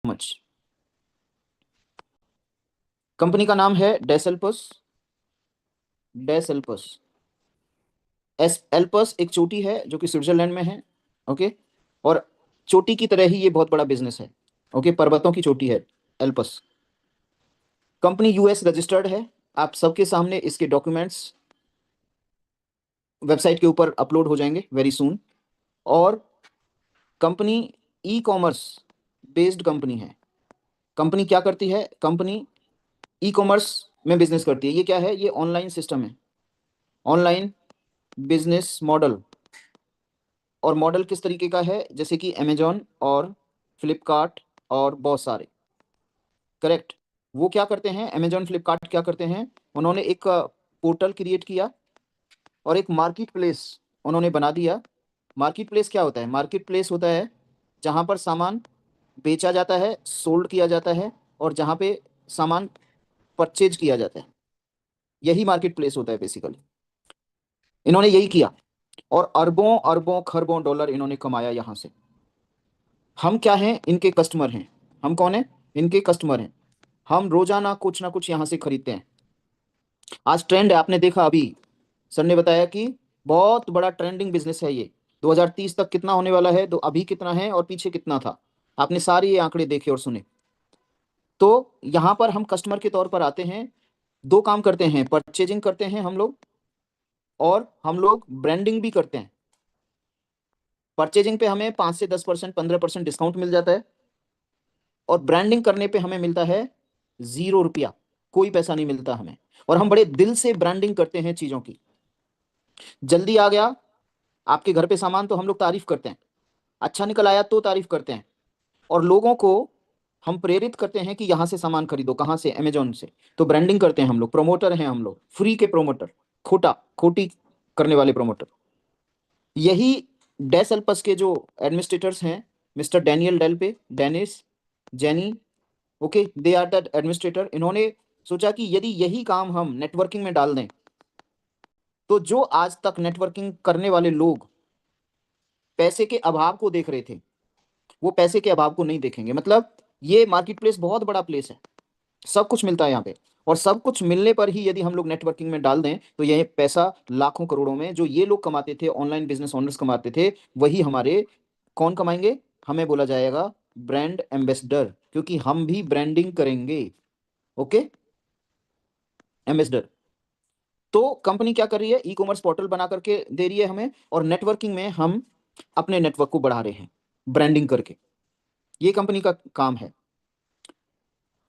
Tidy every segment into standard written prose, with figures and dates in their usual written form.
Much. Company का नाम है डेसल्पस। डेसल्पस एल्पस एक चोटी है जो कि स्विट्जरलैंड में है। ओके। और चोटी की तरह ही ये बहुत बड़ा बिजनेस है। ओके, पर्वतों की चोटी है एल्पस। कंपनी यूएस रजिस्टर्ड है। आप सबके सामने इसके डॉक्यूमेंट्स वेबसाइट के ऊपर अपलोड हो जाएंगे वेरी सून। और company e commerce based company है। कंपनी क्या करती है? कंपनी ई कॉमर्स में बिजनेस करती है। ये क्या है? ये ऑनलाइन सिस्टम है, ऑनलाइन बिजनेस मॉडल। और मॉडल किस तरीके का है? जैसे कि अमेजॉन और फ्लिपकार्ट और बहुत सारे। करेक्ट। वो क्या करते हैं? अमेजॉन फ्लिपकार्ट क्या करते हैं? उन्होंने एक पोर्टल क्रिएट किया और एक मार्केट प्लेस उन्होंने बना दिया। मार्केट प्लेस क्या होता है? मार्केट प्लेस होता है जहाँ पर सामान बेचा जाता है, सोल्ड किया जाता है, और जहाँ पे सामान परचेज किया जाता है, यही मार्केट प्लेस होता है बेसिकली। इन्होंने यही किया और अरबों अरबों खरबों डॉलर इन्होंने कमाया यहाँ से। हम क्या हैं? इनके कस्टमर हैं। हम कौन हैं? इनके कस्टमर हैं। हम रोजाना कुछ ना कुछ यहाँ से खरीदते हैं। आज ट्रेंड है, आपने देखा अभी सर ने बताया कि बहुत बड़ा ट्रेंडिंग बिजनेस है ये। 2030 तक कितना होने वाला है, तो अभी कितना है और पीछे कितना था, आपने सारे ये आंकड़े देखे और सुने। तो यहाँ पर हम कस्टमर के तौर पर आते हैं, दो काम करते हैं, परचेजिंग करते हैं हम लोग, और हम लोग ब्रांडिंग भी करते हैं। परचेजिंग पे हमें 5 से 10%, 15% डिस्काउंट मिल जाता है, और ब्रांडिंग करने पे हमें मिलता है 0 रुपया, कोई पैसा नहीं मिलता हमें। और हम बड़े दिल से ब्रांडिंग करते हैं चीजों की। जल्दी आ गया आपके घर पे सामान तो हम लोग तारीफ करते हैं, अच्छा निकल आया तो तारीफ करते हैं, और लोगों को हम प्रेरित करते हैं कि यहाँ से सामान खरीदो। कहाँ से? अमेजोन से। तो ब्रांडिंग करते हैं हम लोग, प्रमोटर हैं हम लोग, फ्री के प्रमोटर, खोटा खोटी करने वाले प्रमोटर। यही डेसल्पस के जो एडमिनिस्ट्रेटर्स हैं, मिस्टर डैनियल डेल पे, Dennis, Jenny, okay, they are the administrator. इन्होंने सोचा कि यदि यही काम हम नेटवर्किंग में डाल दें, तो जो आज तक नेटवर्किंग करने वाले लोग पैसे के अभाव को देख रहे थे, वो पैसे के अभाव को नहीं देखेंगे। मतलब ये मार्केट प्लेस बहुत बड़ा प्लेस है, सब कुछ मिलता है यहाँ पे। और सब कुछ मिलने पर ही यदि हम लोग नेटवर्किंग में डाल दें, तो यह पैसा लाखों करोड़ों में जो ये लोग कमाते थे, ऑनलाइन बिजनेस ओनर्स कमाते थे, वही हमारे कौन कमाएंगे? हमें बोला जाएगा ब्रांड एम्बेसडर, क्योंकि हम भी ब्रांडिंग करेंगे। Okay, ambassador. तो कंपनी क्या कर रही है? ई कॉमर्स पोर्टल बना करके दे रही है हमें, और नेटवर्किंग में हम अपने नेटवर्क को बढ़ा रहे हैं ब्रांडिंग करके। ये कंपनी का काम है।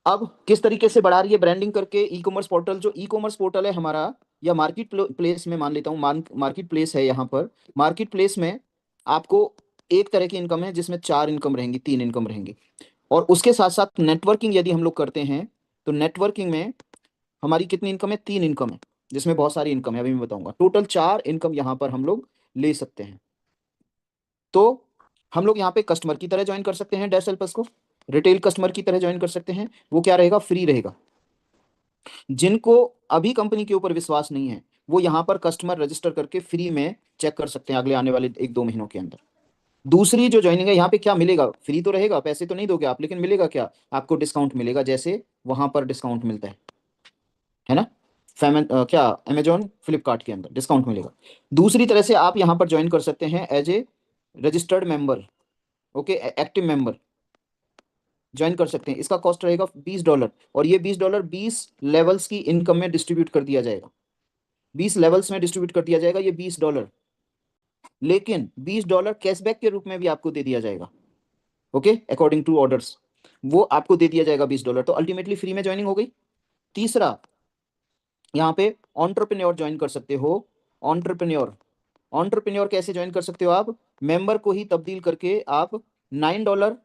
अब किस तरीके से बढ़ा रही है ब्रांडिंग करके? ई कॉमर्स पोर्टल, जो ई कॉमर्स पोर्टल है हमारा, या मार्केट प्लेस में मान लेता हूँ, मार्केट प्लेस है यहाँ पर। मार्केट प्लेस में आपको एक तरह की इनकम है जिसमें 4 इनकम रहेंगी, 3 इनकम रहेंगी। और उसके साथ साथ नेटवर्किंग यदि हम लोग करते हैं, तो नेटवर्किंग में हमारी कितनी इनकम है? 3 इनकम है, जिसमें बहुत सारी इनकम है, अभी मैं बताऊंगा। टोटल 4 इनकम यहाँ पर हम लोग ले सकते हैं। तो हम लोग यहाँ पे कस्टमर की तरह ज्वाइन कर सकते हैं डैश हेल्पर्स को, रिटेल कस्टमर की तरह ज्वाइन कर सकते हैं। वो क्या रहेगा? फ्री रहेगा। जिनको अभी कंपनी के ऊपर विश्वास नहीं है, वो यहाँ पर कस्टमर रजिस्टर करके फ्री में चेक कर सकते हैं अगले आने वाले 1-2 महीनों के अंदर। दूसरी जो ज्वाइनिंग है, यहाँ पे क्या मिलेगा? फ्री तो रहेगा, पैसे तो नहीं दोगे आप, लेकिन मिलेगा क्या? आपको डिस्काउंट मिलेगा, जैसे वहां पर डिस्काउंट मिलता है ना, क्या अमेजॉन फ्लिपकार्ट के अंदर डिस्काउंट मिलेगा। दूसरी तरह से आप यहाँ पर ज्वाइन कर सकते हैं as a registered member. Okay, active member join कर सकते हैं। इसका कॉस्ट रहेगा $20, और ये $20 20 लेवल्स की इनकम में डिस्ट्रीब्यूट कर दिया जाएगा। 20 लेवल्स में डिस्ट्रीब्यूट कर दिया जाएगा ये $20। लेकिन $20 कैशबैक के रूप में भी आपको दे दिया जाएगा। ओके, अकॉर्डिंग टू ऑर्डर्स वो आपको दे दिया जाएगा $20। तो अल्टीमेटली फ्री में ज्वाइनिंग हो गई। तीसरा, यहाँ पे ऑन्टरप्रेन्योर ज्वाइन कर सकते हो। ऑन्टरप्रेन्योर, ऑन्टरप्रेन्योर कैसे ज्वाइन कर सकते हो आप? मेंबर को ही तब्दील करके आप $9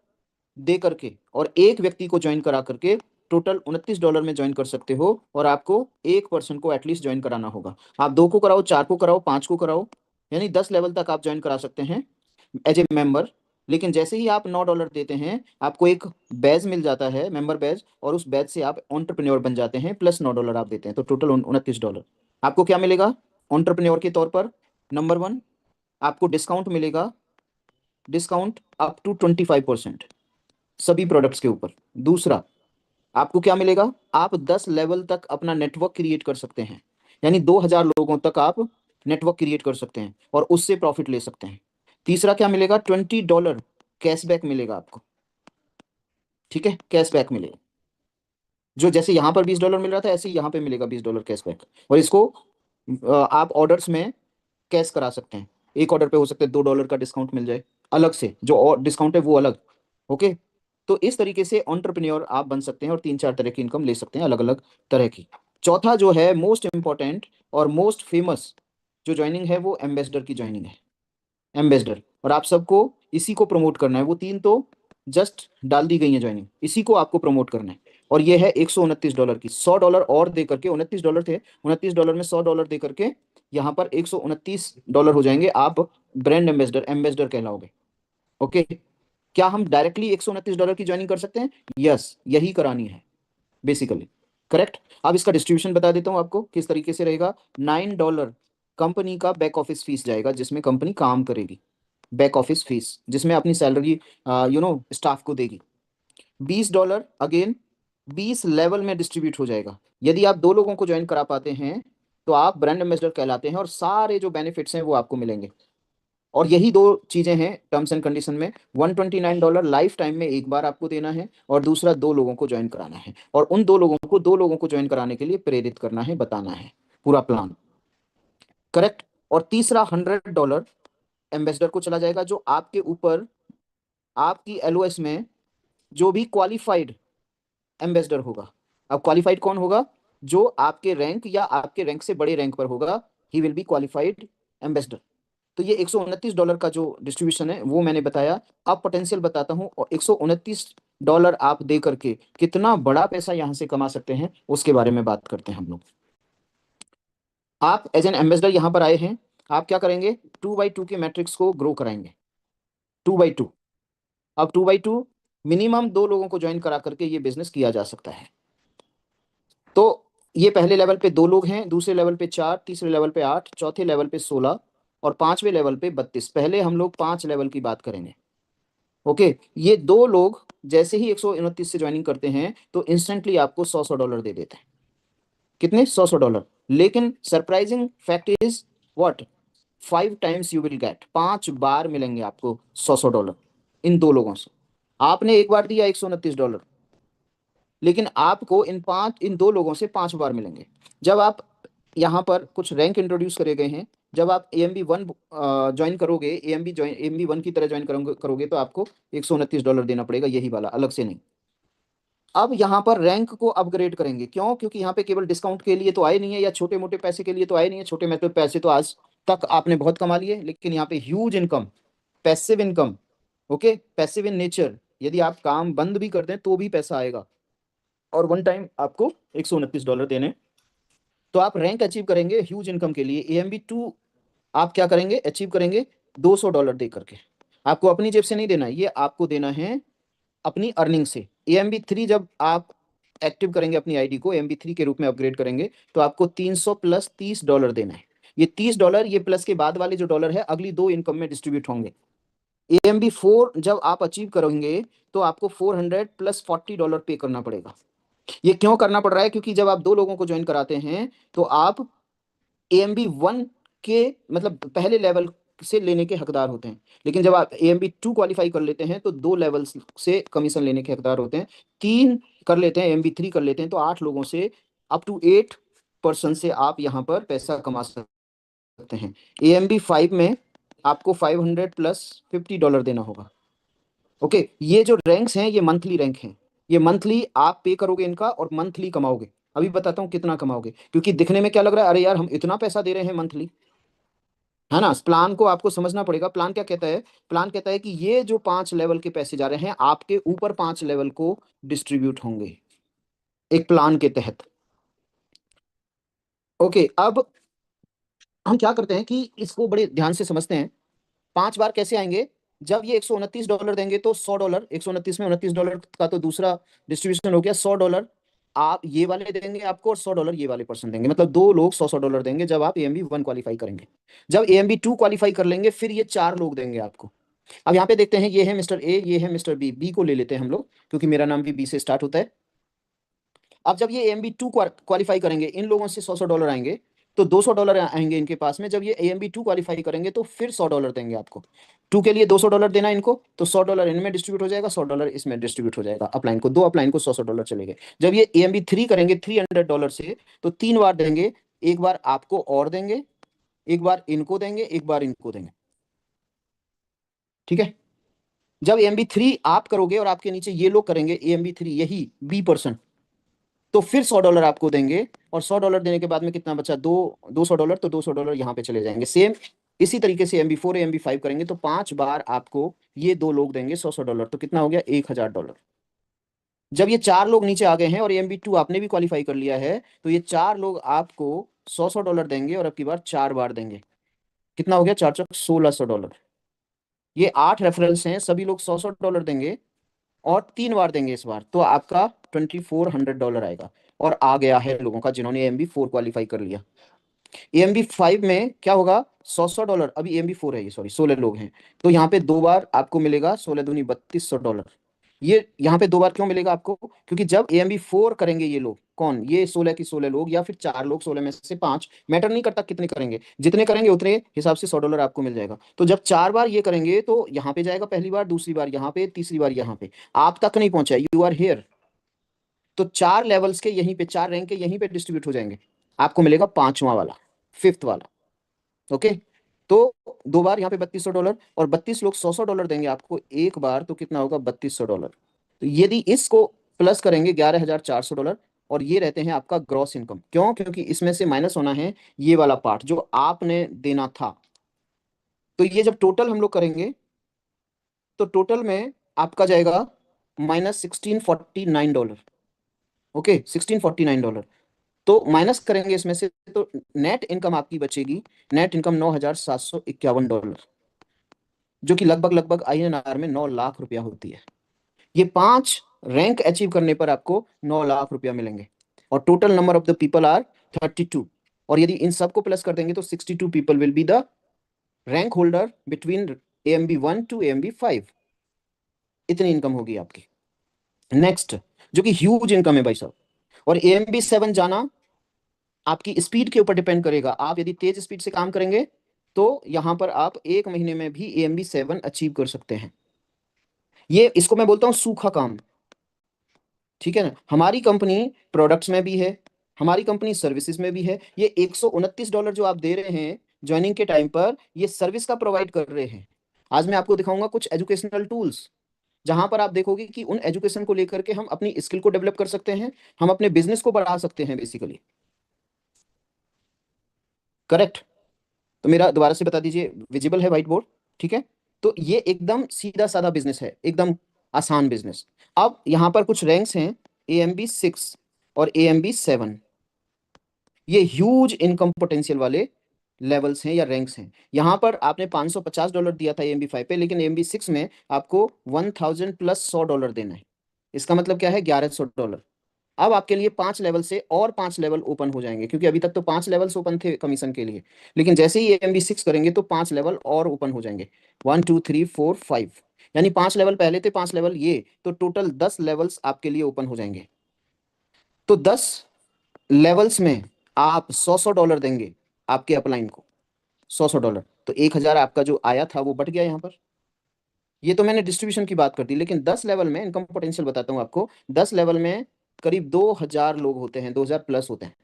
दे करके और एक व्यक्ति को ज्वाइन करा करके टोटल $29 में ज्वाइन कर सकते हो। और आपको एक पर्सन को एटलीस्ट ज्वाइन कराना होगा। आप 2 को कराओ, 4 को कराओ, 5 को कराओ, यानी 10 लेवल तक आप ज्वाइन करा सकते हैं एज ए मेंबर। लेकिन जैसे ही आप $9 देते हैं, आपको एक बैज मिल जाता है, मेंबर बैज, और उस बैज से आप ऑन्टरप्रेन्योर बन जाते हैं, प्लस $9 आप देते हैं, तो टोटल $29। आपको क्या मिलेगा ऑन्टरप्रेन्योर के तौर पर? नंबर 1, आपको डिस्काउंट मिलेगा, डिस्काउंट अप टू 25%। सभी प्रोडक्ट्स के ऊपर। दूसरा, आपको क्या मिलेगा, आप 10 लेवल तक अपना नेटवर्क क्रिएट कर सकते हैं, यानी 2000 लोगों तक आप नेटवर्क क्रिएट कर सकते हैं और उससे प्रॉफिट ले सकते हैं। तीसरा क्या मिलेगा, $20 कैशबैक मिलेगा आपको। ठीक है, कैशबैक मिलेगा, जो जैसे यहाँ पर $20 मिल रहा था ऐसे ही यहाँ पे मिलेगा $20 कैशबैक। और इसको आप ऑर्डर्स में कैश करा सकते हैं। एक ऑर्डर पे हो सकता है $2 का डिस्काउंट मिल जाए, अलग से जो और डिस्काउंट है वो अलग। ओके, तो इस तरीके से एंटरप्रेन्योर आप बन सकते हैं और 3-4 तरह की इनकम ले सकते हैं, अलग अलग तरह की। चौथा जो है मोस्ट इंपॉर्टेंट और मोस्ट फेमस जो ज्वाइनिंग है, वो एम्बेसडर की ज्वाइनिंग है। एम्बेसडर, और आप सबको इसी को प्रमोट करना है। वो तीन तो जस्ट डाल दी गई है ज्वाइनिंग, इसी को आपको प्रमोट करना है। और ये है $129 की, $100 और दे करके, $29 थे, $29 में $100 दे करके यहाँ पर $129 हो जाएंगे। आप ब्रांड एम्बेसडर, एम्बेसडर कहलाओगे। ओके, क्या हम डायरेक्टली $129 की ज्वाइनिंग कर सकते हैं? यस, यही करानी है बेसिकली। करेक्ट। अब इसका डिस्ट्रीब्यूशन बता देता हूँ आपको किस तरीके से रहेगा। $9 कंपनी का बैक ऑफिस फीस जाएगा, जिसमें कंपनी काम करेगी, बैक ऑफिस फीस जिसमें अपनी सैलरी स्टाफ को देगी। $20 अगेन 20 लेवल में डिस्ट्रीब्यूट हो जाएगा। यदि आप 2 लोगों को ज्वाइन करा पाते हैं तो आप ब्रांड एम्बेसडर कहलाते हैं और सारे जो बेनिफिट्स हैं वो आपको मिलेंगे। और यही दो चीजें हैं टर्म्स एंड कंडीशन में। $129 लाइफ टाइम में एक बार आपको देना है, और दूसरा 2 लोगों को ज्वाइन कराना है, और उन 2 लोगों को ज्वाइन कराने के लिए प्रेरित करना है, बताना है पूरा प्लान। करेक्ट। और तीसरा $100 एम्बेसडर को चला जाएगा, जो आपके ऊपर आपकी एलओएस में जो भी क्वालिफाइड एम्बेसडर होगा। अब क्वालिफाइड कौन होगा? जो आपके रैंक या आपके रैंक से बड़े रैंक पर होगा, he will be qualified ambassador. तो ये $129 का जो डिस्ट्रीब्यूशन है वो मैंने बताया। अब पोटेंशियल बताता हूँ, और $129 आप दे करके कितना बड़ा पैसा यहां से कमा सकते हैं उसके बारे में बात करते हैं हम लोग। आप एज एन एम्बेसडर यहां पर आए हैं, आप क्या करेंगे, 2x2 के मैट्रिक्स को ग्रो कराएंगे। 2x2। अब 2x2 मिनिमम 2 लोगों को ज्वाइन करा करके ये बिजनेस किया जा सकता है। तो ये पहले लेवल पे 2 लोग हैं, दूसरे लेवल पे 4, तीसरे लेवल पे 8, चौथे लेवल पे 16, और पांचवें लेवल पे 32। पहले हम लोग 5 लेवल की बात करेंगे। ओके, ये 2 लोग जैसे ही 129 से ज्वाइनिंग करते हैं तो इंस्टेंटली आपको $100 दे देते हैं। कितने? $100। लेकिन surprising fact is what, 5 times you will get, 5 बार मिलेंगे आपको $100 इन 2 लोगों से। आपने एक बार दिया $129, लेकिन आपको इन 2 लोगों से 5 बार मिलेंगे। जब आप यहाँ पर कुछ रैंक इंट्रोड्यूस करे गए हैं, जब आप AMB1 ज्वाइन करोगे, AMB1 की तरह ज्वाइन करोगे तो आपको $129 देना पड़ेगा, यही वाला, अलग से नहीं। अब यहाँ पर रैंक को अपग्रेड करेंगे, क्यों? क्योंकि यहाँ पे केवल डिस्काउंट के लिए तो आए नहीं है, या छोटे मोटे पैसे के लिए तो आए नहीं है। छोटे मोटे पैसे तो आज तक आपने बहुत कमा लिए, लेकिन यहाँ पे huge income, passive income. Okay, passive in nature, यदि आप काम बंद भी कर दें तो भी पैसा आएगा, और वन टाइम आपको $129 देने। तो आप रैंक अचीव करेंगे ह्यूज इनकम के लिए। AMB2 आप क्या करेंगे, अचीव करेंगे $200 दे करके। आपको अपनी जेब से नहीं देना, ये आपको देना है अपनी अर्निंग से। AMB3 जब आप एक्टिव करेंगे अपनी आईडी को, AMB3 के रूप में अपग्रेड करेंगे, तो आपको 300 प्लस $30 देना है। ये $30, ये प्लस के बाद वाले जो डॉलर है अगली 2 इनकम में डिस्ट्रीब्यूट होंगे। AMB4 जब आप अचीव करेंगे तो आपको 400 प्लस $40 पे करना पड़ेगा। ये क्यों करना पड़ रहा है? क्योंकि जब आप 2 लोगों को ज्वाइन कराते हैं तो आप AMB1 के मतलब पहले लेवल से लेने के हकदार होते हैं, लेकिन जब आप AMB2 क्वालिफाई कर लेते हैं तो 2 लेवल से कमीशन लेने के हकदार होते हैं। 3 कर लेते हैं, AMB3 कर लेते हैं तो 8 लोगों से, अप टू 8 पर्सन से आप यहाँ पर पैसा कमा सकते हैं। AMB5 में आपको 500 प्लस $50 देना होगा। ओके, ये जो रैंक्स हैं ये मंथली रैंक हैं, ये मंथली आप पे करोगे इनका और मंथली कमाओगे। अभी बताता हूँ कितना कमाओगे, क्योंकि दिखने में क्या लग रहा है, अरे यार हम इतना पैसा दे रहे हैं मंथली, है ना। प्लान को आपको समझना पड़ेगा। प्लान क्या कहता है? प्लान कहता है कि ये जो 5 लेवल के पैसे जा रहे हैं आपके ऊपर 5 लेवल को डिस्ट्रीब्यूट होंगे एक प्लान के तहत। ओके, अब हम क्या करते हैं कि इसको बड़े ध्यान से समझते हैं। 5 बार कैसे आएंगे? जब ये $129 देंगे तो $100, 129 में $29 का तो दूसरा डिस्ट्रीब्यूशन हो गया। $100 आप ये वाले देंगे आपको, और $100 ये वाले पर्सन देंगे, मतलब 2 लोग $100 देंगे जब आप AMB1 क्वालिफाई करेंगे। जब AMB2 क्वालिफाई कर लेंगे फिर ये 4 लोग देंगे आपको। अब यहाँ पे देखते हैं, ये है मिस्टर ए, ये है मिस्टर बी। बी को ले लेते हैं हम लोग, क्योंकि मेरा नाम भी बी से स्टार्ट होता है। अब जब ये AMB2 क्वालिफाई करेंगे, इन लोगों से 100-100 डॉलर आएंगे, तो 200 डॉलर आएंगे इनके पास में। जब ये AMB2 क्वालिफाई करेंगे तो फिर 100 डॉलर देंगे आपको। टू के लिए 200 डॉलर देना इनको, तो 100 डॉलर इनमें डिस्ट्रीब्यूट हो जाएगा, 100 डॉलर इसमें डिस्ट्रीब्यूट हो जाएगा। अपलाइन को, दो अपलाइन को 100-100 डॉलर चलेंगे। जब ये AMB3 करेंगे 300 डॉलर से, तो 3 बार देंगे। एक बार आपको और देंगे, एक बार इनको देंगे, एक बार इनको देंगे। ठीक है। जब AMB3 आप करोगे और आपके नीचे ये लोग करेंगे AMB3, यही B%, तो फिर 100 डॉलर आपको देंगे। और 100 डॉलर देने के बाद में कितना बचा, 200 डॉलर, तो 200 डॉलर यहाँ पे चले जाएंगे। सेम इसी तरीके से AMB4 AMB5 करेंगे, तो 5 बार आपको ये दो लोग देंगे 100-100 डॉलर, तो कितना हो गया, 1000 डॉलर। जब ये 4 लोग नीचे आ गए हैं और AMB2 आपने भी क्वालिफाई कर लिया है, तो ये 4 लोग आपको 100-100 डॉलर देंगे, और अब की बार 4 बार देंगे। कितना हो गया, 4 चौक 1600 डॉलर। ये 8 रेफरेंस हैं, सभी लोग 100-100 डॉलर देंगे, और 3 बार देंगे इस बार, तो आपका 2400 डॉलर आएगा। और आ गया है लोगों का जिन्होंने AMB4 क्वालिफाई कर लिया। AMB5 में क्या होगा, 100-100 डॉलर। अभी AMB4 है ये, सॉरी, 16 लोग हैं, तो यहाँ पे 2 बार आपको मिलेगा 16 दूनी 3200 डॉलर। ये यहाँ पे 2 बार क्यों मिलेगा आपको, क्योंकि जब AMB4 करेंगे ये लोग, कौन, ये 16 की 16 लोग, या फिर 4 लोग, 16 में से 5, मैटर नहीं करता कितने करेंगे, जितने करेंगे उतने हिसाब से 100 डॉलर आपको मिल जाएगा। तो जब 4 बार ये करेंगे, तो यहाँ पे जाएगा पहली बार, दूसरी बार यहाँ पे, तीसरी बार यहाँ पे, आप तक नहीं पहुंचा, यू आर हेयर। तो 4 लेवल्स के यहीं पे, 4 रैंक के यहीं पे डिस्ट्रीब्यूट हो जाएंगे, आपको मिलेगा पांचवा वाला, फिफ्थ वाला। ओके। तो 2 बार यहाँ पे 3200 डॉलर, और 32 लोग 100-100 डॉलर देंगे आपको एक बार, तो कितना होगा, 3200 डॉलर। तो यदि इसको प्लस करेंगे, 11400 डॉलर। और ये रहते हैं आपका ग्रॉस इनकम। क्यों, क्योंकि इसमें से माइनस होना है ये वाला पार्ट जो आपने देना था। तो ये जब टोटल हम लोग करेंगे, तो टोटल में आपका जाएगा -1649 डॉलर। Okay, 1649 dollar. तो माइनस करेंगे इसमें से, तो नेट इनकम आपकी बचेगी, नेट इनकम 9751 डॉलर, जो कि लगभग लगभग INR में 9 लाख रुपया होती है। ये 5 रैंक अचीव करने पर आपको 9 लाख रुपया मिलेंगे। और total number of the people are 32। और यदि इन सबको प्लस कर देंगे, तो 62 people will be the rank holder between AMB1 to AMB5। इतनी इनकम होगी आपकी। नेक्स्ट, जो कि ह्यूज इनकम है भाई साहब। और AMB7 जाना आपकी स्पीड के ऊपर डिपेंड करेगा। आप यदि तेज स्पीड से काम करेंगे, तो यहां पर आप 1 महीने में भी AMB7 अचीव कर सकते हैं। ये इसको मैं बोलता हूं सूखा काम। ठीक है ना। हमारी कंपनी प्रोडक्ट्स में भी है, हमारी कंपनी सर्विसेज में भी है। ये 129 डॉलर जो आप दे रहे हैं ज्वाइनिंग के टाइम पर, ये सर्विस का प्रोवाइड कर रहे हैं। आज मैं आपको दिखाऊंगा कुछ एजुकेशनल टूल्स, जहां पर आप देखोगे कि उन एजुकेशन को लेकर के हम अपनी स्किल को डेवलप कर सकते हैं, हम अपने बिजनेस को बढ़ा सकते हैं बेसिकली। करेक्ट। तो मेरा दोबारा से बता दीजिए, विजिबल है व्हाइट बोर्ड? ठीक है। तो ये एकदम सीधा साधा बिजनेस है, एकदम आसान बिजनेस। अब यहाँ पर कुछ रैंक्स हैं, AMB6 और AMB7। ये ह्यूज इनकम पोटेंशियल वाले लेवल्स हैं या रैंक्स हैं। यहाँ पर आपने $550 दिया था AMB5 पे, लेकिन AMB6 में आपको 1000 प्लस 100 डॉलर देना है। इसका मतलब क्या है, 1100 डॉलर। अब आपके लिए 5 लेवल से और 5 लेवल ओपन हो जाएंगे, क्योंकि अभी तक तो 5 लेवल्स ओपन थे कमीशन के लिए। लेकिन जैसे ही AMB6 करेंगे, तो 5 लेवल और ओपन हो जाएंगे, 1 2 3 4 5। यानी 5 लेवल पहले थे, 5 लेवल ये, तो टोटल 10 लेवल्स आपके लिए ओपन हो जाएंगे। तो 10 लेवल्स में आप 100-100 डॉलर देंगे आपके अपलाइन को, 100-100 डॉलर, तो 1000 आपका जो आया था वो बट गया यहाँ पर। ये तो मैंने डिस्ट्रीब्यूशन की बात कर दी, लेकिन 10 लेवल में इनकम पोटेंशियल बताता हूँ आपको। 10 लेवल में करीब 2000 लोग होते हैं, 2000 प्लस होते हैं।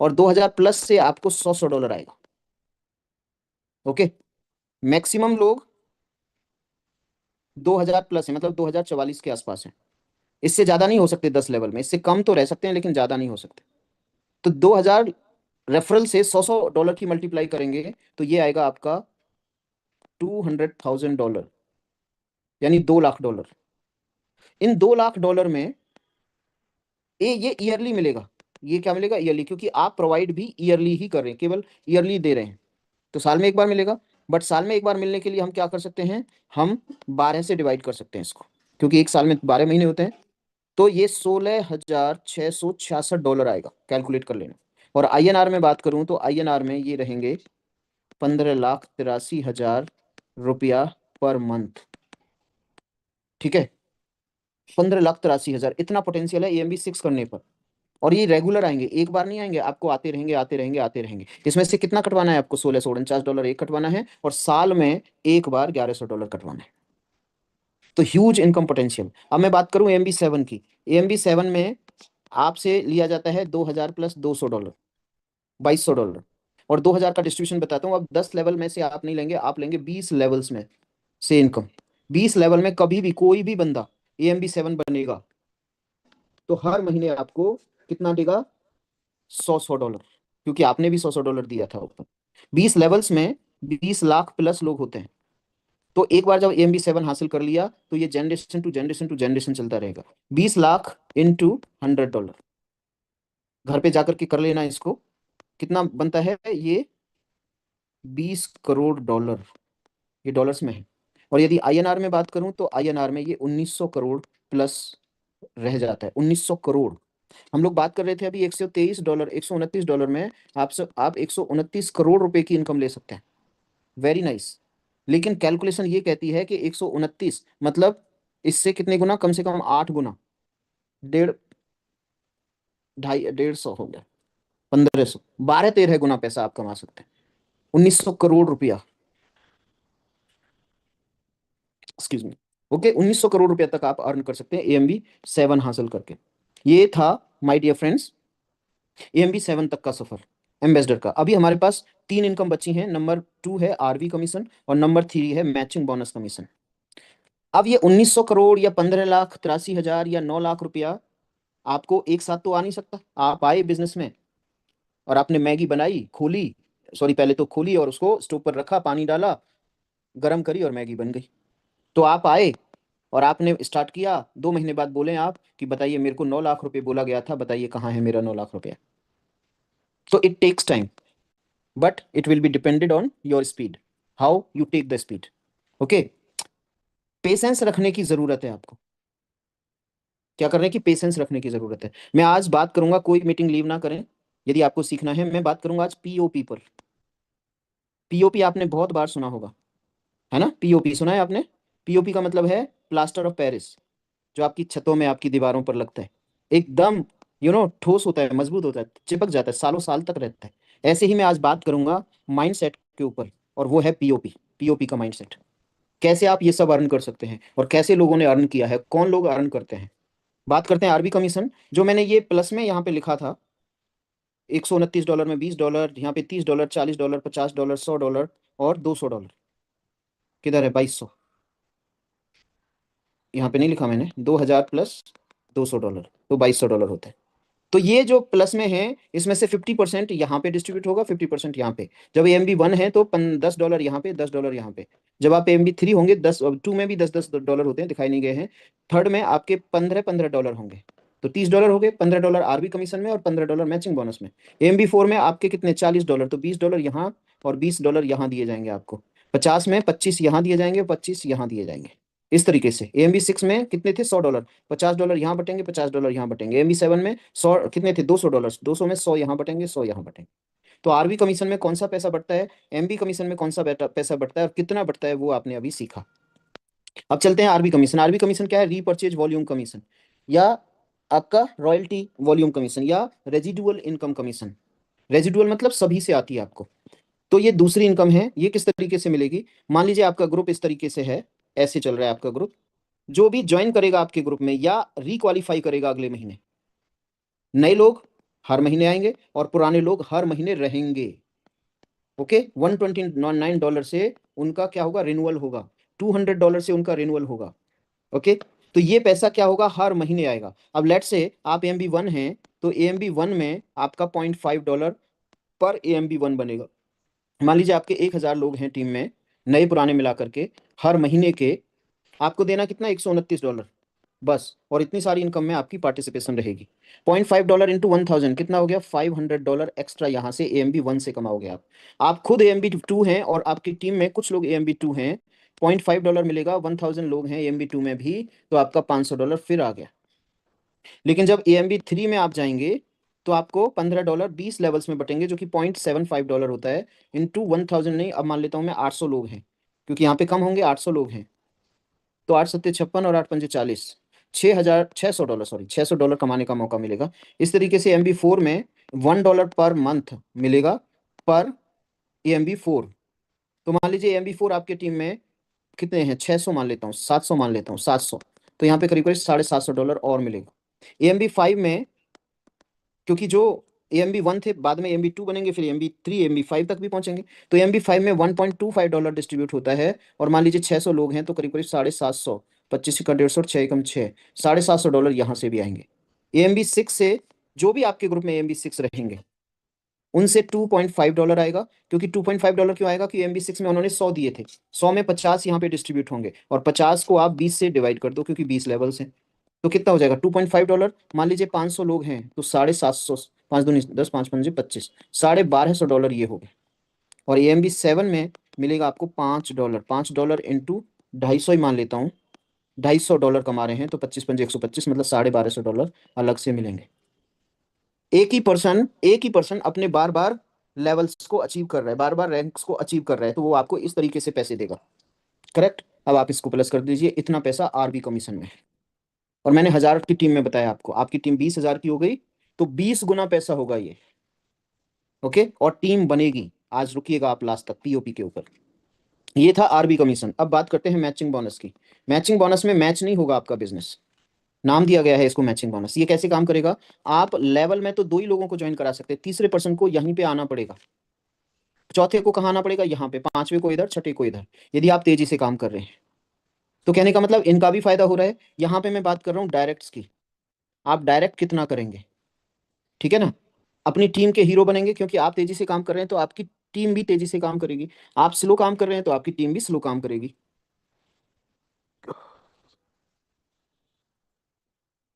और 2000 प्लस से आपको 100-100 डॉलर आएगा। ओके। मैक्सिमम लोग 2000 प्लस है, मतलब 2044 के आसपास है। इससे ज्यादा नहीं हो सकते 10 लेवल में, इससे कम तो रह सकते हैं, लेकिन ज्यादा नहीं हो सकते। तो 2000 रेफरल से 100-100 डॉलर की मल्टीप्लाई करेंगे, तो ये आएगा आपका $200,000, यानी 2 लाख डॉलर। इन 2 लाख डॉलर में ये ईयरली मिलेगा। ये क्या मिलेगा, ईयरली, क्योंकि आप प्रोवाइड भी ईयरली ही कर रहे हैं, केवल ईयरली दे रहे हैं। तो साल में एक बार मिलेगा। बट साल में एक बार मिलने के लिए हम क्या कर सकते हैं, हम 12 से डिवाइड कर सकते हैं इसको, क्योंकि एक साल में 12 महीने होते हैं। तो ये $16,666 आएगा, कैलकुलेट कर लेना। और INR में बात करूं, तो INR में ये रहेंगे 15,83,000 रुपया पर मंथ, ठीक है। 15,83,000 इतना पोटेंशियल है AMB 6 करने पर। और ये रेगुलर आएंगे, एक बार नहीं आएंगे, आपको आते रहेंगे आते रहेंगे आते रहेंगे। इसमें से कितना कटवाना है आपको? $1649 एक कटवाना है, और साल में एक बार $1100 कटवाना है। तो ह्यूज इनकम पोटेंशियल। अब मैं बात करूं AMB 7 की। AMB 7 में आपसे लिया जाता है 2000 प्लस $200, $2200। और 2000 का डिस्ट्रीब्यूशन बताता हूँ। अब 10 लेवल में से आप नहीं लेंगे, आप लेंगे 20 लेवल्स में से इनकम। 20 लेवल में कभी भी कोई भी बंदा AMB 7 बनेगा तो हर महीने आपको कितना देगा? $100, क्योंकि आपने भी $100 दिया था ऊपर। 20 लेवल्स में 20 लाख प्लस लोग होते हैं। तो एक बार जब AMB 7 हासिल कर लिया तो ये generation to generation to generation चलता रहेगा। 20 लाख इंटू $100, घर पे जाकर के कर लेना इसको, कितना बनता है ये? $20 करोड़। ये डॉलर्स में है। और यदि INR में बात करूं तो INR में ये 1900 करोड़ प्लस रह जाता है। 1900 करोड़। हम लोग बात कर रहे थे अभी $123, $129 में आप 129 करोड़ रुपए की इनकम ले सकते हैं। Very nice. लेकिन कैलकुलेशन ये कहती है कि 129 मतलब इससे कितने गुना? कम से कम 8 गुना, डेढ़ ढाई 150 हो गया, 1500, 12-13 गुना पैसा आप कमा सकते हैं। 1900 करोड़ रुपया, एक्सक्यूज मी, ओके। 1900 करोड़ रुपया तक आप अर्न कर सकते हैं AMB 7 हासिल करके। ये था माय डियर फ्रेंड्स AMB 7 तक का सफर एम्बेसडर का। अभी हमारे पास 3 इनकम बची हैं। नंबर 2 है RV कमीशन, और नंबर 3 है मैचिंग बोनस कमीशन। अब ये 1900 करोड़ या 15,83,000 या 9 लाख रुपया आपको एक साथ तो आ नहीं सकता। आप आए बिजनेस में और आपने मैगी बनाई, खोली, सॉरी पहले तो खोली और उसको स्टोव पर रखा, पानी डाला, गरम करी और मैगी बन गई। तो आप आए और आपने स्टार्ट किया, 2 महीने बाद बोले आप कि बताइए मेरे को 9 लाख रुपए बोला गया था, बताइए कहाँ है मेरा 9 लाख रुपया। तो it takes time, but it will be depended on your speed, how you take the speed, okay. Patience रखने की जरूरत है आपको। क्या करने की? पेशेंस रखने की जरूरत है। मैं आज बात करूंगा, कोई मीटिंग लीव ना करें यदि आपको सीखना है। मैं बात करूंगा आज POP पर। POP आपने बहुत बार सुना होगा, है ना? POP सुना है आपने? POP का मतलब है प्लास्टर ऑफ पेरिस, जो आपकी छतों में, आपकी दीवारों पर लगता है। एकदम ठोस होता है, मजबूत होता है, चिपक जाता है, सालों साल तक रहता है। ऐसे ही मैं आज बात करूंगा माइंडसेट के ऊपर, और वो है POP। POP का माइंडसेट, कैसे आप ये सब अर्न कर सकते हैं और कैसे लोगों ने अर्न किया है, कौन लोग अर्न करते हैं। बात करते हैं RV कमीशन, जो मैंने ये प्लस में यहाँ पे लिखा था। $129 में $20, यहाँ पे $30, $40, $50, $100 और $200। किधर है 2200? यहाँ पे नहीं लिखा मैंने। 2000 प्लस $200 तो $2200 होता है। तो ये जो प्लस में है इसमें से 50% यहाँ पे डिस्ट्रीब्यूट होगा, 50% यहाँ पे। जब AMB 1 है तो $10 यहाँ पे, $10 यहाँ पे। जब आप AMB 3 होंगे, 2 में भी $10-10 होते हैं, दिखाई नहीं गए हैं। थर्ड में आपके $15-15 होंगे। तो $30 हो गए, $15 RV कमीशन में और $15 मैचिंग बोनस में। AMB 4 में आपके कितने? $40, तो $20 यहाँ और $20 यहाँ दिए जाएंगे आपको। 50 में 25 यहाँ दिए जाएंगे, 25 यहाँ दिए जाएंगे। इस तरीके से AMB 6 में कितने थे? $100, $50 यहाँ बटेंगे, $50 यहाँ बटेंगे। AMB 7 में 100 कितने थे? $200, 200 में 100 यहाँ बटेंगे, 100 यहाँ बटेंगे। तो RV कमीशन में कौन सा पैसा बढ़ता है, MB कमीशन में कौन सा पैसा बढ़ता है, और कितना बढ़ता है, वो आपने अभी सीखा। अब चलते हैं RV कमीशन। RV कमीशन क्या है? रीपर्चेज वॉल्यूम कमीशन, या आपका रॉयल्टी वॉल्यूम कमीशन, या रेजिडुअल इनकम कमीशन। रेजिडुअल मतलब सभी से आती है आपको। तो ये दूसरी इनकम है। ये किस तरीके से मिलेगी? मान लीजिए आपका ग्रुप इस तरीके से है, ऐसे चल रहा है आपका ग्रुप। जो भी ज्वाइन करेगा आपके ग्रुप में या रिक्वालीफाई करेगा अगले महीने, नए लोग हर महीने आएंगे और पुराने लोग हर महीने रहेंगे, ओके। $129 से उनका क्या होगा? रिन्यूअल होगा। $200 से उनका रिन्यूअल होगा, ओके। तो ये पैसा क्या होगा? हर महीने आएगा। अब लेट से आप AMB 1 हैं, तो AMB 1 में आपका $0.5 पर AMB 1 बनेगा। मान लीजिए आपके 1000 लोग हैं टीम में, नए पुराने मिला करके, हर महीने के आपको देना कितना? $129 बस। और इतनी सारी इनकम में आपकी पार्टिसिपेशन रहेगी। $0.5 इंटू 1000 कितना हो गया? $500 एक्स्ट्रा यहाँ से AMB 1 से कमाओगे आप खुद AMB 2 हैं और आपकी टीम में कुछ लोग AMB 2 हैं। $0.5 मिलेगा, 1000 लोग हैं AMB 2 में भी, तो आपका $500 फिर आ गया। लेकिन जब AMB 3 में आप जाएंगे तो आपको $15 20 लेवल्स में बटेंगे, जो कि $0.75 होता है। इंटू 1000 नहीं, अब मान लेता हूँ मैं 800 लोग हैं, क्योंकि यहाँ पे कम होंगे, 800 लोग हैं, तो 8 सत्ते 56 और 8 पंजे 40, $6,600, सॉरी $600 कमाने का मौका मिलेगा। इस तरीके से MB4 में $1 पर मंथ मिलेगा पर MB4। तो मान लीजिए MB4 आपके टीम में कितने हैं, 600 मान लेता हूँ, 700 मान लेता हूँ, 700, तो यहाँ पे करीब करीब $750 और मिलेगा। MB5 में, क्योंकि जो AMB1 थे बाद में MB2 बनेंगे, फिर MB3 MB5 तक भी पहुंचेंगे, तो MB5 में $1.25 डिस्ट्रीब्यूट होता है, और मान लीजिए 600 लोग हैं तो करीब करीब 750, 25 का 150 और 6 $750 यहाँ से भी आएंगे। AMB6 से जो भी आपके ग्रुप में AMB6 रहेंगे उनसे $2.5 आएगा, क्योंकि $2.5 क्यों आएगा कि MB6 में उन्होंने 100 दिए थे, 100 में 50 यहाँ पे डिस्ट्रीब्यूट होंगे, और 50 को आप 20 से डिवाइड कर दो क्योंकि 20 लेवल्स हैं, तो कितना हो जाएगा $2.5। मान लीजिए 500 लोग हैं तो 750, 5 दूनी 10, 5 पंजे 25, $1250 ये हो गए। और AMB7 में मिलेगा आपको $5, $5 इंटू 250 ही मान लेता हूँ, $250 कमा रहे हैं तो 25 पंजे 125, मतलब $1250 अलग से मिलेंगे। एक ही पर्सन अपने बार बार लेवल्स को अचीव कर रहा है, बार बार रैंक्स को अचीव कर रहा है, तो वो आपको इस तरीके से पैसे देगा। करेक्ट। अब आप इसको प्लस कर दीजिए, इतना पैसा RB कमीशन में है। और मैंने 1000 की टीम में बताया आपको, आपकी टीम 20,000 की हो गई तो 20 गुना पैसा होगा ये। ओके, और टीम बनेगी। आज रुकिएगा आप लास्ट तक POP के ऊपर। ये था RB कमीशन। अब बात करते हैं मैचिंग बोनस की। मैचिंग बोनस में मैच नहीं होगा आपका बिजनेस, नाम दिया गया है इसको मैचिंग बोनस। ये कैसे काम करेगा, आप लेवल में तो 2 ही लोगों को ज्वाइन करा सकते हैं, तीसरे पर्सन को यहीं पे आना पड़ेगा, चौथे को कहाँ आना पड़ेगा, यहाँ पे, पांचवे को इधर, छठे को इधर, यदि आप तेजी से काम कर रहे हैं। तो कहने का मतलब इनका भी फायदा हो रहा है। यहाँ पे मैं बात कर रहा हूँ डायरेक्ट्स की, आप डायरेक्ट कितना करेंगे, ठीक है ना। अपनी टीम के हीरो बनेंगे, क्योंकि आप तेजी से काम कर रहे हैं तो आपकी टीम भी तेजी से काम करेगी, आप स्लो काम कर रहे हैं तो आपकी टीम भी स्लो काम करेगी।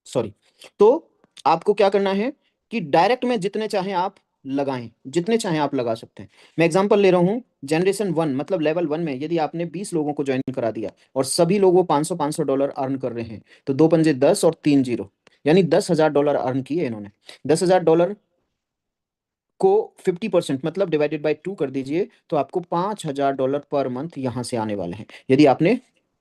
सॉरी। तो आपको क्या करना है कि डायरेक्ट में जितने चाहें आप लगाएं, जितने चाहें आप लगा सकते हैं। मैं एग्जांपल ले रहा हूं, जनरेशन 1 मतलब लेवल 1 में यदि आपने 20 लोगों को ज्वाइन करा दिया और सभी लोग वो $500 अर्न कर रहे हैं, तो 2 पंजे 10 और 3 जीरो, यानी $10,000 अर्न किए इन्होंने। $10,000 को 50% मतलब डिवाइडेड बाय 2 कर दीजिए, तो आपको $5,000 पर मंथ यहाँ से आने वाले हैं, यदि आपने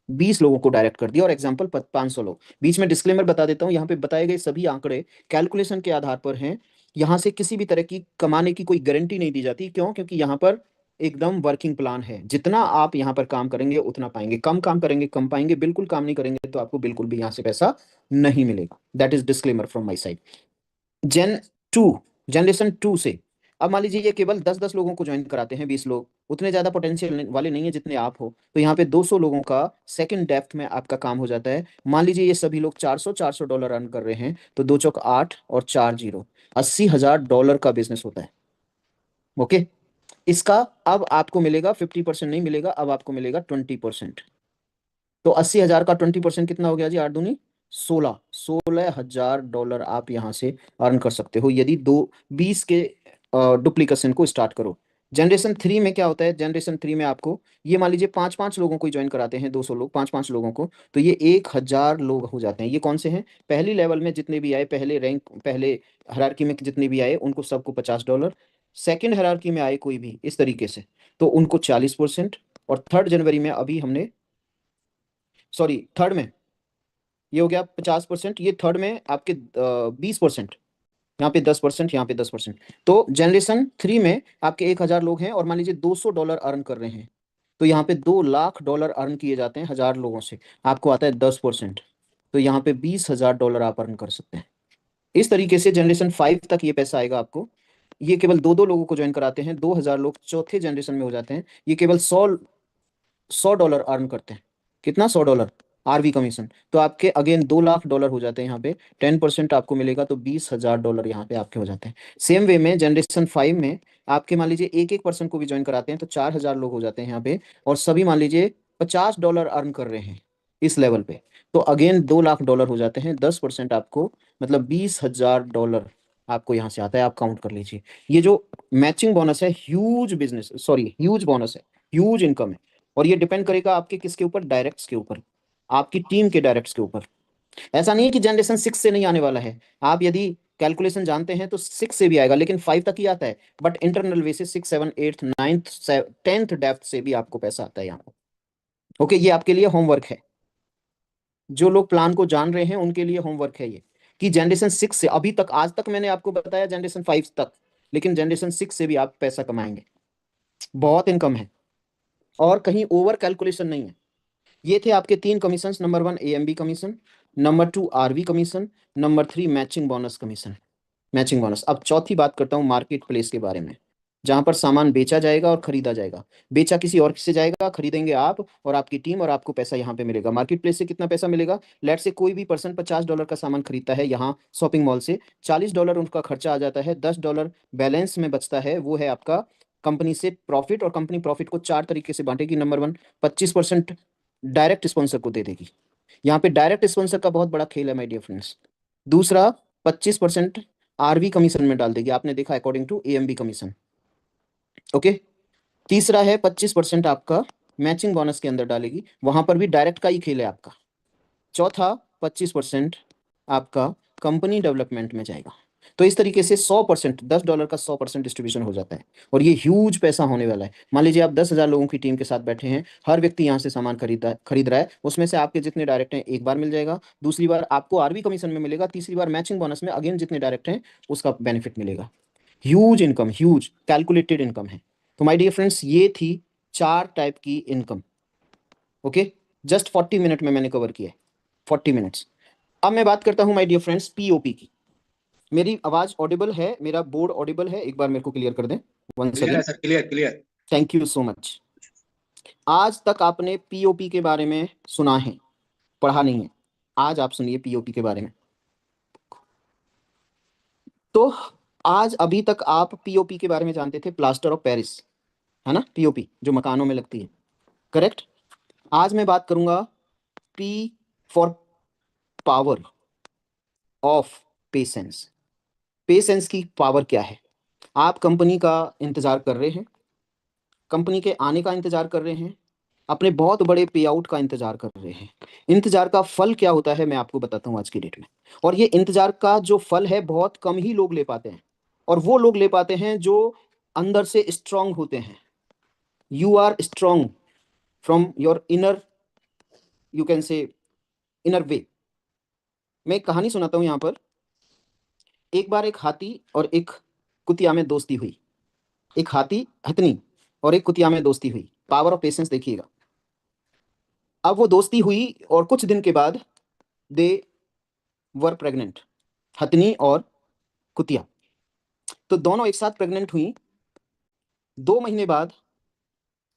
20 लोगों को डायरेक्ट कर दिया। और एग्जाम्पल 500 लोग। बीच में डिस्क्लेमर बता देता हूँ, यहाँ पे बताए गए सभी आंकड़े कैलकुलेशन के आधार पर हैं, यहाँ से किसी भी तरह की कमाने की कोई गारंटी नहीं दी जाती। क्यों, क्योंकि यहाँ पर एकदम वर्किंग प्लान है, जितना आप यहाँ पर काम करेंगे उतना पाएंगे, कम काम करेंगे कम पाएंगे, बिल्कुल काम नहीं करेंगे तो आपको बिल्कुल भी यहाँ से पैसा नहीं मिलेगा। That is disclaimer from my side. Gen to generation 2 से अब मान लीजिए ये केवल 10-10 लोगों को ज्वाइन कराते हैं, 20 लोग उतने ज्यादा पोटेंशियल वाले नहीं है जितने आप हो, तो यहाँ पे 200 लोगों का सेकंड डेप्थ में आपका काम हो जाता है। मान लीजिए ये सभी लोग 400 अर्न कर रहे हैं, तो 2 चौक 8 और 4 जीरो, $80,000 का बिजनेस होता है। ओके। इसका अब आपको मिलेगा 50% नहीं मिलेगा, अब आपको मिलेगा 20%। तो 80,000 का 20% कितना हो गया जी, 8 दूनी 16 $16,000 आप यहाँ से अर्न कर सकते हो, यदि 20 के डुप्लीकेशन को स्टार्ट करो। जनरेशन 3 में क्या होता है, जनरेशन 3 में आपको ये मान लीजिए 5-5 लोगों को ज्वाइन कराते हैं, 200 लोग 5-5 लोगों को, तो ये 1,000 लोग हो जाते हैं। ये कौन से हैं, पहली लेवल में जितने भी आए, पहले रैंक, पहले हायरार्की में जितने भी आए उनको सबको $50, सेकंड हायरार्की में आए कोई भी इस तरीके से तो उनको 40%, और 3rd जनवरी में अभी हमने, सॉरी थर्ड में ये हो गया 50%, ये थर्ड में आपके 20%, यहाँ पे 10%, यहाँ पे 10%। तो जनरेशन 3 में आपके 1,000 लोग हैं और मान लीजिए $200 अर्न कर रहे हैं, तो यहाँ पे $2 लाख अर्न किए जाते हैं 1,000 लोगों से, आपको आता है 10%, तो यहाँ पे $20,000 आप अर्न कर सकते हैं। इस तरीके से जनरेशन 5 तक ये पैसा आएगा आपको। ये केवल 2-2 लोगों को ज्वाइन कराते हैं, 2,000 लोग चौथे जनरेशन में हो जाते हैं, ये केवल 100 $100 अर्न करते हैं। कितना, $100 RB कमीशन, तो आपके अगेन $2 लाख हो जाते हैं यहाँ पे। 10% आपको मिलेगा तो $20,000 यहाँ पे आपके हो जाते हैं। सेम वे में जनरेशन 5 में आपके मान लीजिए एक एक पर्सन को भी ज्वाइन कराते हैं तो 4,000 लोग हो जाते हैं यहाँ पे, और सभी मान लीजिए $50 अर्न कर रहे हैं इस लेवल पे, तो अगेन $2 लाख हो जाते हैं। 10% आपको मतलब $20,000 आपको यहाँ से आता है, आप काउंट कर लीजिए। ये जो मैचिंग बोनस है, huge business, sorry huge bonus है, ह्यूज इनकम है। और ये डिपेंड करेगा आपके किसके ऊपर, डायरेक्ट्स के ऊपर, आपकी टीम के डायरेक्ट्स के ऊपर। ऐसा नहीं है कि जनरेशन 6 से नहीं आने वाला है, आप यदि कैलकुलेशन जानते हैं तो 6 से भी आएगा, लेकिन 5 तक ही आता है, बट इंटरनल वे से 6 7 8 9th 10th डेप्थ से भी आपको पैसा आता है यहाँ पर। ओके, ये आपके लिए होमवर्क है, जो लोग प्लान को जान रहे हैं उनके लिए होमवर्क है ये, कि जनरेशन 6 से अभी तक, आज तक मैंने आपको बताया जनरेशन 5 तक, लेकिन जनरेशन 6 से भी आप पैसा कमाएंगे, बहुत इनकम है और कहीं ओवर कैलकुलेशन नहीं है। ये थे आपके 3 commission, number 1 AMB commission, number 2 RV commission, number 3 matching bonus commission, matching bonus. अब चौथी बात करता हूँ मार्केट प्लेस के बारे में, जहां पर सामान बेचा जाएगा और खरीदा जाएगा। बेचा किसी और से जाएगा, खरीदेंगे आप और आपकी टीम, और आपको पैसा यहाँ पे मिलेगा। मार्केट प्लेस से कितना पैसा मिलेगा? लेट से कोई भी पर्सन $50 का सामान खरीदता है यहाँ शॉपिंग मॉल से, $40 उनका खर्चा आ जाता है, $10 बैलेंस में बचता है, वो है आपका कंपनी से प्रॉफिट। और कंपनी प्रॉफिट को 4 तरीके से बांटेगी। नंबर 1, 25% डायरेक्ट स्पॉन्सर को दे देगी। यहाँ पे डायरेक्ट स्पॉन्सर का बहुत बड़ा खेल है माय डियर फ्रेंड्स। दूसरा, 25% आरवी कमीशन में डाल देगी, आपने देखा according to AMB commission. Okay. तीसरा है 25% आपका मैचिंग बोनस के अंदर डालेगी, वहां पर भी डायरेक्ट का ही खेल है आपका। चौथा, 25% आपका कंपनी डेवलपमेंट में जाएगा। तो इस तरीके से 100%, $10 का 100% डिस्ट्रीब्यूशन हो जाता है, और ये ह्यूज पैसा होने वाला है। मान लीजिए आप 10,000 लोगों की टीम के साथ बैठे हैं, हर व्यक्ति यहाँ से सामान खरीद रहा है, उसमें से आपके जितने डायरेक्ट हैं एक बार मिल जाएगा, दूसरी बार आपको आरवी कमीशन में मिलेगा, तीसरी बार मैचिंग बोनस में अगेन जितने डायरेक्ट हैं उसका बेनिफिट मिलेगा। Huge income, huge calculated income है। तो माय डियर फ्रेंड्स, ये थी 4 टाइप की इनकम। ओके, जस्ट 40 मिनट में मैंने कवर किया है, 40 मिनट्स। अब मैं बात करता हूं माय डियर फ्रेंड्स पीओपी की। मेरी आवाज ऑडिबल है, मेरा बोर्ड ऑडिबल है, एक बार मेरे को क्लियर कर दें वंस क्लियर है again. Sir, clear clear. Thank you so much. आज तक आपने पीओपी के बारे में सुना है, पढ़ा नहीं है। आज आप सुनिए पीओपी के बारे में। तो आज अभी तक आप पीओपी के बारे में जानते थे, प्लास्टर ऑफ पेरिस, है ना, पीओपी जो मकानों में लगती है, करेक्ट। आज मैं बात करूंगा P for power of patience. Patience की पावर क्या है? आप कंपनी का इंतजार कर रहे हैं, कंपनी के आने का इंतजार कर रहे हैं, अपने बहुत बड़े पे आउट का इंतजार कर रहे हैं। इंतजार का फल क्या होता है मैं आपको बताता हूँ आज की डेट में। और ये इंतजार का जो फल है बहुत कम ही लोग ले पाते हैं, और वो लोग ले पाते हैं जो अंदर से स्ट्रांग होते हैं। You are strong from your inner, you can say inner way. मैं एक कहानी सुनाता हूँ यहाँ पर। एक बार एक हाथी और एक कुतिया में दोस्ती हुई। एक हाथी, हथनी, और एक कुतिया में दोस्ती हुई। पावर ऑफ पेशेंस देखिएगा। अब वो दोस्ती हुई और कुछ दिन के बाद दे वर प्रेग्नेंट, हथनी और कुतिया। तो दोनों एक साथ प्रेग्नेंट हुई। 2 महीने बाद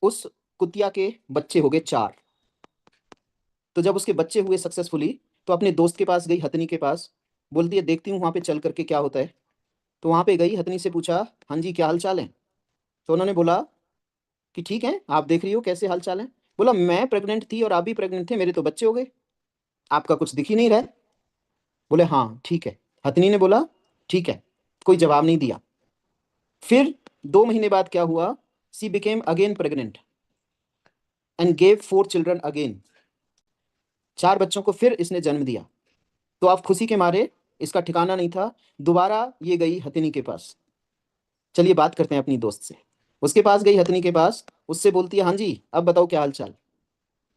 उस कुतिया के बच्चे हो गए 4। तो जब उसके बच्चे हुए सक्सेसफुली, तो अपने दोस्त के पास गई, हथनी के पास, बोलती है देखती हूँ वहां पे चल करके क्या होता है। तो वहां पे गई, हथनी से पूछा, हाँ जी क्या हाल चाल है? तो उन्होंने बोला कि ठीक है, आप देख रही हो कैसे हाल चाल है? बोला मैं प्रेग्नेंट थी और आप भी प्रेग्नेंट थे, मेरे तो बच्चे हो गए, आपका कुछ दिख ही नहीं रहा है। बोले हाँ ठीक है। हथनी ने बोला ठीक है, कोई जवाब नहीं दिया। फिर 2 महीने बाद क्या हुआ? सी became again pregnant and gave 4 children again. 4 बच्चों को फिर इसने जन्म दिया। तो आप खुशी के मारे, इसका ठिकाना नहीं था, दोबारा ये गई हथिनी के पास। चलिए बात करते हैं अपनी दोस्त से। उसके पास गई, हथिनी के पास, उससे बोलती है हाँ जी अब बताओ क्या हाल चाल?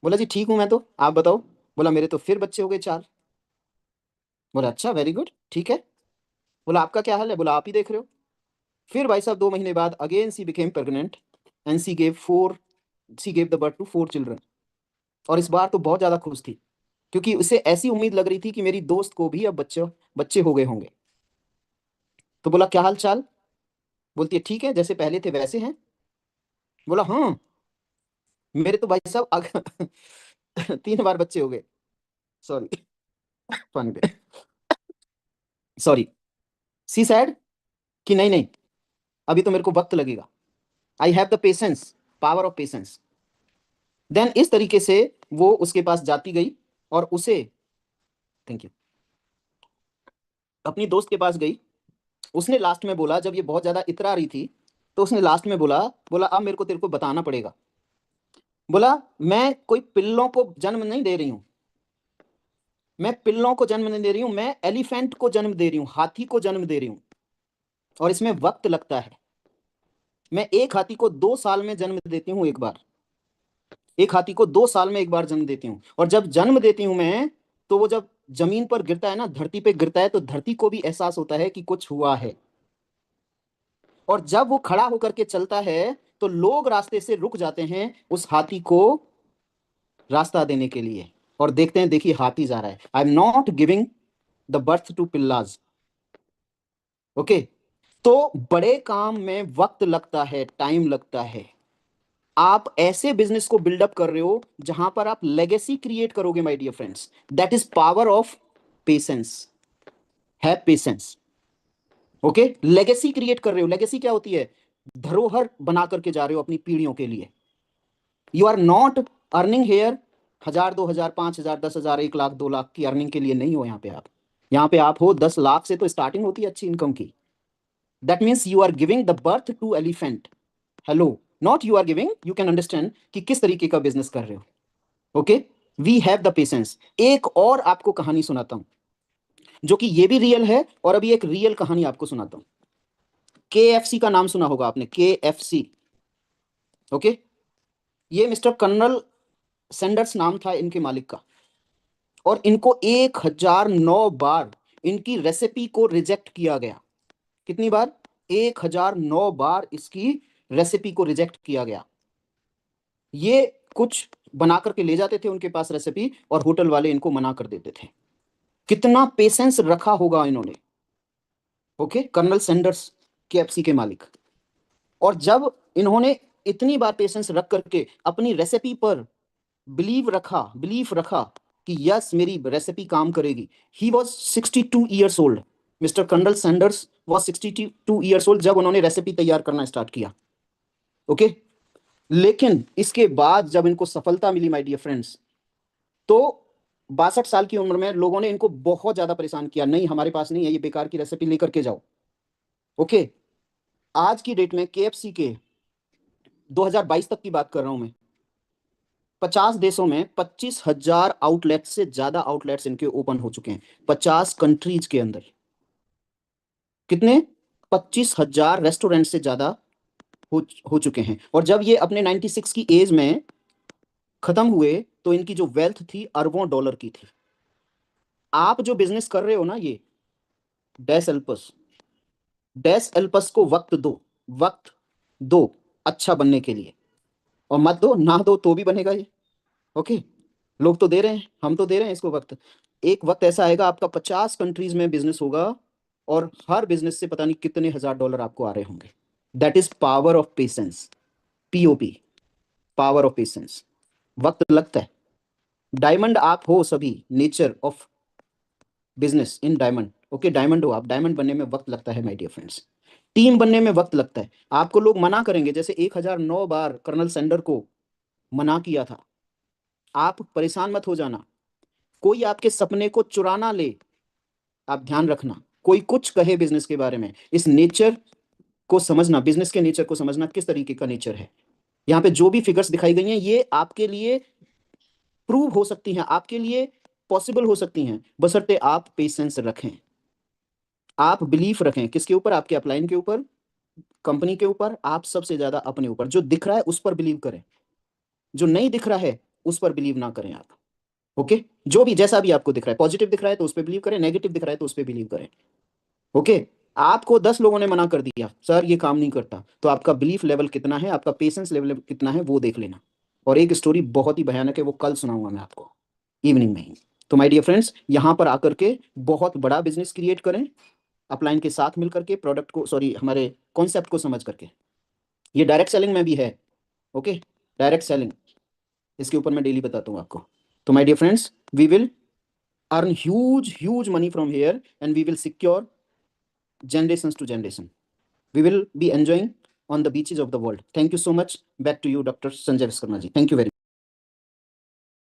बोला जी ठीक हूं मैं तो, आप बताओ? बोला मेरे तो फिर बच्चे हो गए 4। बोला अच्छा वेरी गुड ठीक है। बोला आपका क्या हाल है? बोला आप ही देख रहे हो। फिर भाई साहब 2 महीने बाद again she became pregnant and she gave the birth to 4 children. और इस बार तो बहुत ज्यादा खुश थी, क्योंकि उसे ऐसी उम्मीद लग रही थी कि मेरी दोस्त को भी अब बच्चे बच्चे हो गए होंगे। तो बोला क्या हाल चाल? बोलती है ठीक है, जैसे पहले थे वैसे हैं। बोला हाँ, मेरे तो भाई साहब 3 बार बच्चे हो गए। सॉरी, पानी पे, सॉरी। सी सैड कि नहीं नहीं, अभी तो मेरे को वक्त लगेगा। I have the patience, power of patience. Then इस तरीके से वो उसके पास जाती गई और उसे, थैंक यू, अपनी दोस्त के पास गई। उसने लास्ट में बोला, जब ये बहुत ज्यादा इतरा रही थी, तो उसने लास्ट में बोला, बोला अब मेरे को तेरे को बताना पड़ेगा। बोला मैं कोई पिल्लों को जन्म नहीं दे रही हूं, मैं पिल्लों को जन्म नहीं दे रही हूं, मैं एलिफेंट को जन्म दे रही हूं, हाथी को जन्म दे रही हूं, और इसमें वक्त लगता है। मैं एक हाथी को 2 साल में जन्म देती हूँ एक बार। एक हाथी को 2 साल में एक बार जन्म देती हूँ, और जब जन्म देती हूँ मैं, तो वो जब जमीन पर गिरता है ना, धरती पे गिरता है, तो धरती को भी एहसास होता है कि कुछ हुआ है। और जब वो खड़ा होकर के चलता है, तो लोग रास्ते से रुक जाते हैं उस हाथी को रास्ता देने के लिए, और देखते हैं, देखिए हाथी जा रहा है। I am not giving the birth to पिल्लाज। ओके, तो बड़े काम में वक्त लगता है, टाइम लगता है। आप ऐसे बिजनेस को बिल्डअप कर रहे हो जहां पर आप लेगेसी क्रिएट करोगे my dear friends. That is power of patience. Have patience. Okay, legacy create कर रहे हो। लेगेसी क्या होती है? धरोहर बना करके जा रहे हो अपनी पीढ़ियों के लिए। You are not earning here 1000, 2000, 5000, 10,000, 1 lakh, 2 lakh की अर्निंग के लिए नहीं हो यहाँ पे आप। यहाँ पे आप हो 10 लाख से, तो स्टार्टिंग होती है अच्छी इनकम की। That means you are giving the birth to elephant. Hello, not you are giving, you can understand कि किस तरीके का बिजनेस कर रहे हो। Okay, we have the patience. एक और आपको कहानी सुनाता हूं, जो कि ये भी रियल है, और अभी एक रियल कहानी आपको सुनाता हूं। KFC का नाम सुना होगा आपने, KFC। ओके, ये मिस्टर कर्नल सैंडर्स नाम था इनके मालिक का, और इनको 1009 बार इनकी रेसिपी को रिजेक्ट किया गया। कितनी बार? 1009 बार इसकी रेसिपी को रिजेक्ट किया गया। ये कुछ बना करके ले जाते थे उनके पास रेसिपी, और होटल वाले इनको मना कर देते थे। कितना पेशेंस रखा होगा इन्होंने। ओके, कर्नल सैंडर्स, KFC के मालिक। और जब इन्होंने इतनी बार पेशेंस रख करके अपनी रेसिपी पर बिलीफ रखा कि यस मेरी रेसिपी काम करेगी। He was 62 years old. Mister Colonel Sanders was 62 years old जब उन्होंने रेसिपी तैयार करना स्टार्ट किया। ओके, लेकिन इसके बाद जब इनको सफलता मिली माय डियर फ्रेंड्स, तो 62 साल की उम्र में लोगों ने इनको बहुत ज्यादा परेशान किया। नहीं, हमारे पास नहीं है, ये बेकार की रेसिपी लेकर के जाओ। ओके, आज की डेट में KFC के 2022 तक की बात कर रहा हूं मैं, 50 देशों में 25,000 आउटलेट्स से ज्यादा आउटलेट्स इनके ओपन हो चुके हैं, 50 कंट्रीज के अंदर। कितने? 25,000 रेस्टोरेंट से ज्यादा हो चुके हैं। और जब ये अपने 96 की एज में खत्म हुए, तो इनकी जो वेल्थ थी अरबों डॉलर की थी। आप जो बिजनेस कर रहे हो ना, ये डैश एल्पस, डैश एल्पस को वक्त दो, वक्त दो अच्छा बनने के लिए, और मत दो, ना दो तो भी बनेगा ये। ओके, लोग तो दे रहे हैं, हम तो दे रहे हैं इसको वक्त। एक वक्त ऐसा आएगा आपका 50 कंट्रीज में बिजनेस होगा, और हर बिजनेस से पता नहीं कितने हजार डॉलर आपको आ रहे होंगे। That is power of patience. POP, power of patience. वक्त लगता है। डायमंड आप हो सभी, nature of business in diamond. Okay, diamond हो आप, डायमंड बनने में वक्त लगता है माय डियर फ्रेंड्स। टीम बनने में वक्त लगता है। आपको लोग मना करेंगे, जैसे 1009 बार कर्नल सैंडर को मना किया था। आप परेशान मत हो जाना, कोई आपके सपने को चुरा ना ले। आप ध्यान रखना, कोई कुछ कहे बिजनेस के बारे में, इस नेचर को समझना, बिजनेस के नेचर को समझना, किस तरीके का नेचर है। यहाँ पे जो भी फिगर्स दिखाई गई हैं, ये आपके लिए प्रूव हो सकती हैं, आपके लिए पॉसिबल हो सकती हैं, बशर्ते आप पेशेंस रखें, आप बिलीफ रखें। किसके ऊपर? आपके अपलाइन के ऊपर, कंपनी के ऊपर, आप सबसे ज्यादा अपने ऊपर। जो दिख रहा है उस पर बिलीव करें, जो नहीं दिख रहा है उस पर बिलीव ना करें आप। ओके, जो भी जैसा भी आपको दिख रहा है, पॉजिटिव दिख रहा है तो उस पर बिलीव करें, नेगेटिव दिख रहा है तो उस पर बिलीव करें। ओके, आपको 10 लोगों ने मना कर दिया, सर ये काम नहीं करता, तो आपका बिलीफ लेवल कितना है, आपका पेशेंस लेवल कितना है, वो देख लेना। और एक स्टोरी बहुत ही भयानक है, वो कल सुनाऊंगा मैं आपको इवनिंग में ही। तो माय डियर फ्रेंड्स, यहां पर आकर के बहुत बड़ा बिजनेस क्रिएट करें, अपलाइन के साथ मिलकर के, प्रोडक्ट को, सॉरी, हमारे कॉन्सेप्ट को समझ करके। ये डायरेक्ट सेलिंग में भी है। ओके, डायरेक्ट सेलिंग, इसके ऊपर मैं डेली बताता हूँ आपको। तो my dear friends, we will earn huge money from here, and we will secure generations to generation. We will be enjoying on the beaches of the world. Thank you so much. Back to you, Dr. Sanjay Viskarma ji. Thank you very much.